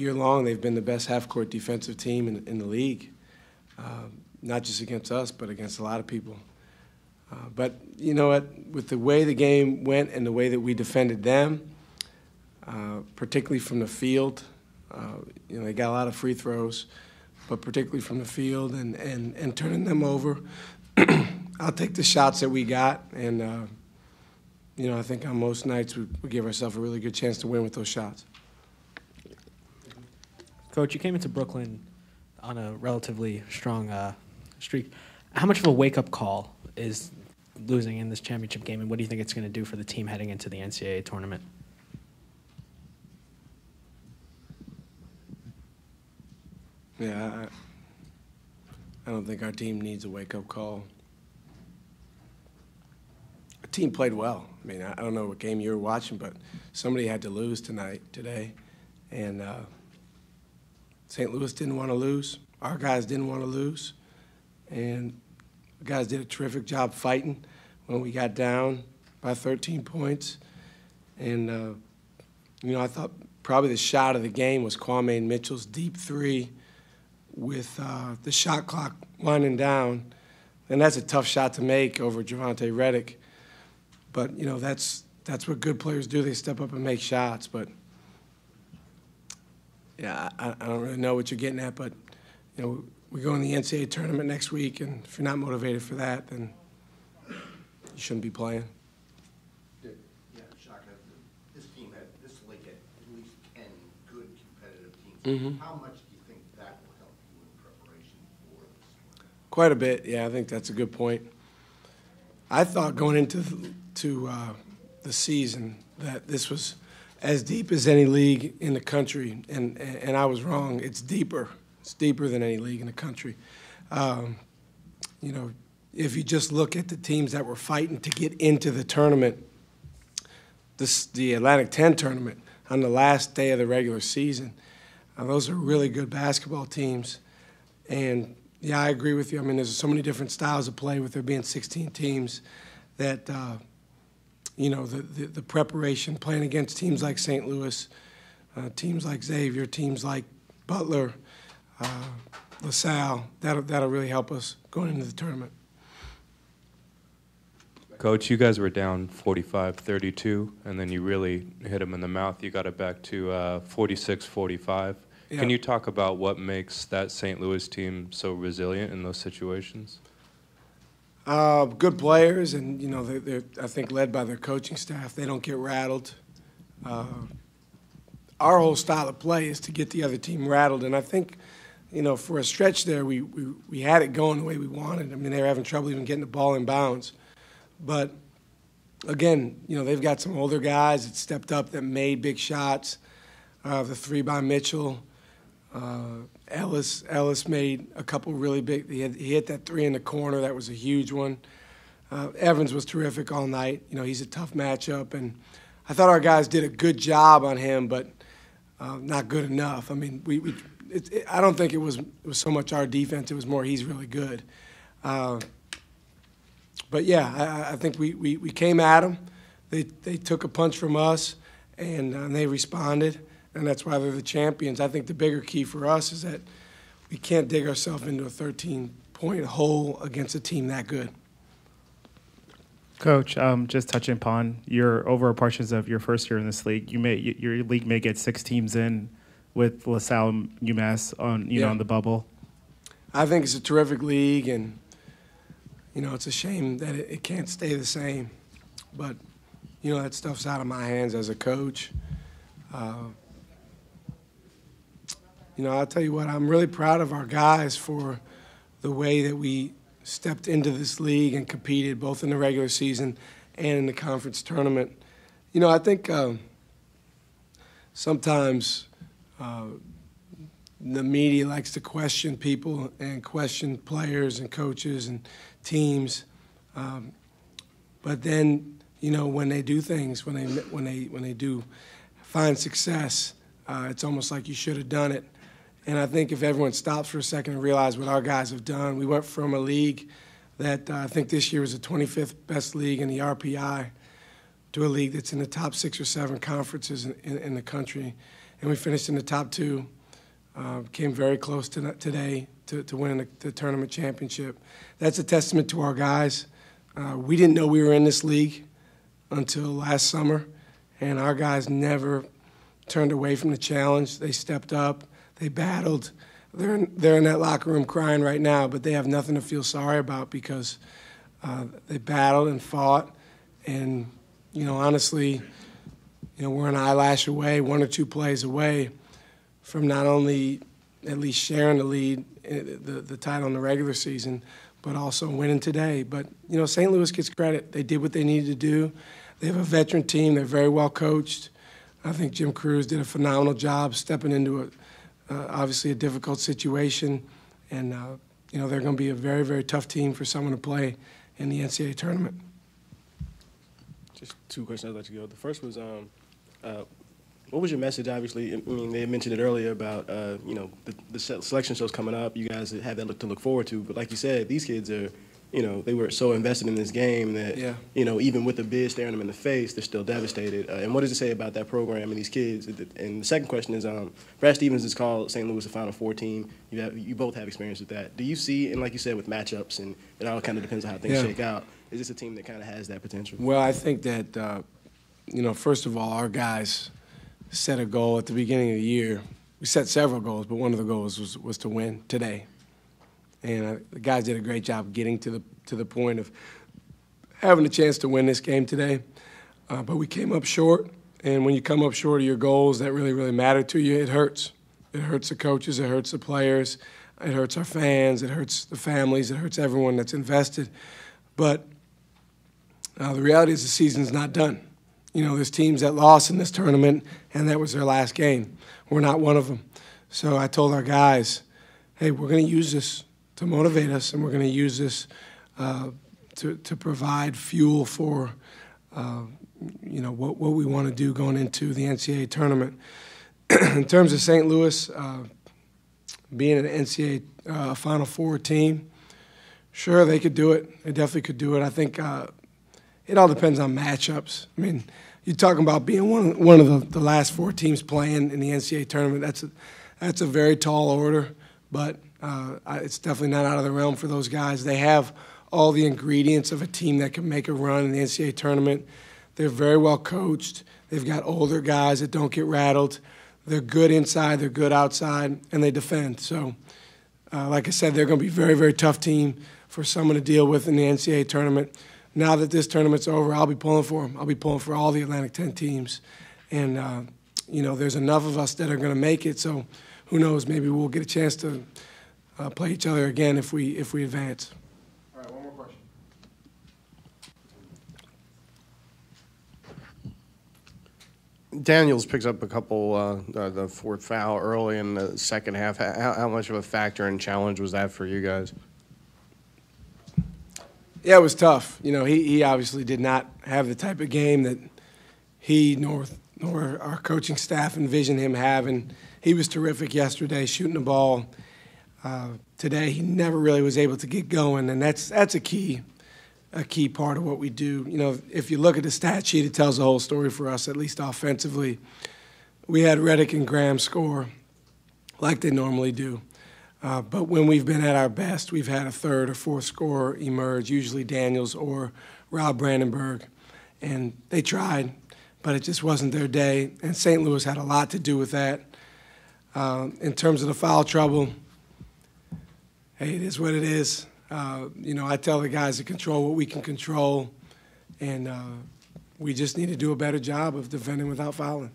year long, they've been the best half-court defensive team in the league, not just against us, but against a lot of people. But you know what? With the way the game went and the way that we defended them, particularly from the field, you know, they got a lot of free throws, but particularly from the field and turning them over, I'll take the shots that we got, and you know, I think on most nights we give ourselves a really good chance to win with those shots. Coach, you came into Brooklyn on a relatively strong streak. How much of a wake-up call is losing in this championship game, and what do you think it's going to do for the team heading into the NCAA tournament? Yeah, I don't think our team needs a wake-up call. Our team played well. I mean, I don't know what game you were watching, but somebody had to lose today, and St. Louis didn't want to lose. Our guys didn't want to lose, and the guys did a terrific job fighting when we got down by 13 points. And, you know, I thought probably the shot of the game was Kwame Mitchell's deep three with the shot clock winding down. And that's a tough shot to make over Javonte Reddick. But, you know, that's what good players do. They step up and make shots. But, yeah, I don't really know what you're getting at. But, you know, we go in the NCAA tournament next week, and if you're not motivated for that, then you shouldn't be playing. Yeah, Shaka, this team this league had at least 10 good competitive teams. Mm-hmm. How much do you think that will help you in preparation for this? Quite a bit, yeah. I think that's a good point. I thought going into the season that this was as deep as any league in the country, and I was wrong. It's deeper. It's deeper than any league in the country. You know, if you just look at the teams that were fighting to get into the tournament, the Atlantic 10 tournament on the last day of the regular season, those are really good basketball teams. And, yeah, I agree with you. I mean, there's so many different styles of play with there being 16 teams that, you know, the preparation, playing against teams like St. Louis, teams like Xavier, teams like Butler, LaSalle, that'll really help us going into the tournament. Coach, you guys were down 45-32, and then you really hit them in the mouth. You got it back to 46-45. Yeah. Can you talk about what makes that St. Louis team so resilient in those situations? Good players, and you know they're I think led by their coaching staff. They don't get rattled. Our whole style of play is to get the other team rattled, and I think, you know, for a stretch there, we had it going the way we wanted. I mean, they were having trouble even getting the ball in bounds. But, again, you know, they've got some older guys that stepped up that made big shots. The three by Mitchell. Ellis made a couple really big. He hit that three in the corner. That was a huge one. Evans was terrific all night. You know, he's a tough matchup. And I thought our guys did a good job on him, but not good enough. I mean, I don't think it was so much our defense. It was more he's really good. But, yeah, I think we came at them. They took a punch from us, and they responded, and that's why they're the champions. I think the bigger key for us is that we can't dig ourselves into a 13-point hole against a team that good. Coach, just touching upon your overall portions of your first year in this league, your league may get 6 teams in with LaSalle and UMass on on the bubble. I think it's a terrific league, and you know it's a shame that it can't stay the same. But you know that stuff's out of my hands as a coach. You know, I'll tell you what, I'm really proud of our guys for the way that we stepped into this league and competed both in the regular season and in the conference tournament. You know, I think sometimes the media likes to question people and question players and coaches and teams, but then you know when they do things, when they do find success, it's almost like you should have done it. And I think if everyone stops for a second and realizes what our guys have done, we went from a league that I think this year was the 25th best league in the RPI to a league that's in the top 6 or 7 conferences in the country. and we finished in the top 2. Came very close today to winning the tournament championship. That's a testament to our guys. We didn't know we were in this league until last summer, and our guys never turned away from the challenge. They stepped up. They battled. They're in that locker room crying right now, but they have nothing to feel sorry about because they battled and fought. And, honestly, we're an eyelash away, 1 or 2 plays away from not only at least sharing the lead, the title in the regular season, but also winning today. But, St. Louis gets credit. They did what they needed to do. They have a veteran team. They're very well coached. I think Jim Cruz did a phenomenal job stepping into obviously a difficult situation. And, they're going to be a very, very tough team for someone to play in the NCAA tournament. Just 2 questions I'd like to go. The first was, what was your message? Obviously, I mean, they mentioned it earlier about, the selection show's coming up. You guys have that to look forward to. But like you said, these kids are, they were so invested in this game that, even with the bid staring them in the face, they're still devastated. And what does it say about that program and these kids? And the second question is, Brad Stevens has called St. Louis a Final Four team. You both have experience with that. Do you see, and like you said, with matchups, and it all kind of depends on how things shake out, is this a team that kind of has that potential? Well, I think that, first of all, our guys set a goal at the beginning of the year. We set several goals, but one of the goals was to win today. And the guys did a great job getting to the point of having a chance to win this game today. But we came up short, and when you come up short of your goals that really, really matter to you, it hurts. It hurts the coaches, it hurts the players, it hurts our fans, it hurts the families, it hurts everyone that's invested. But the reality is the season's not done. There's teams that lost in this tournament, and that was their last game. We're not one of them. So I told our guys, hey, we're going to use this to motivate us, and we're going to use this to provide fuel for, what we want to do going into the NCAA tournament. In terms of St. Louis being an NCAA Final Four team, sure, they could do it. They definitely could do it. I think it all depends on matchups. I mean, you're talking about being one of the last 4 teams playing in the NCAA tournament. That's a very tall order, but it's definitely not out of the realm for those guys. They have all the ingredients of a team that can make a run in the NCAA tournament. They're very well coached. They've got older guys that don't get rattled. They're good inside, they're good outside, and they defend. So, like I said, they're going to be a very, very tough team for someone to deal with in the NCAA tournament. Now that this tournament's over, I'll be pulling for them. I'll be pulling for all the Atlantic 10 teams. And, there's enough of us that are going to make it, so who knows, maybe we'll get a chance to play each other again if we advance. All right, one more question. Daniels picks up a couple, the 4th foul early in the second half. How much of a factor and challenge was that for you guys? Yeah, it was tough. He obviously did not have the type of game that he nor our coaching staff envisioned him having. He was terrific yesterday shooting the ball. Today he never really was able to get going, and that's a key part of what we do. If you look at the stat sheet, it tells the whole story for us, at least offensively. We had Reddick and Graham score like they normally do. But when we've been at our best, we've had a 3rd or 4th scorer emerge, usually Daniels or Rob Brandenburg. And they tried, but it just wasn't their day. And St. Louis had a lot to do with that. In terms of the foul trouble, hey, it is what it is. I tell the guys to control what we can control, and we just need to do a better job of defending without fouling.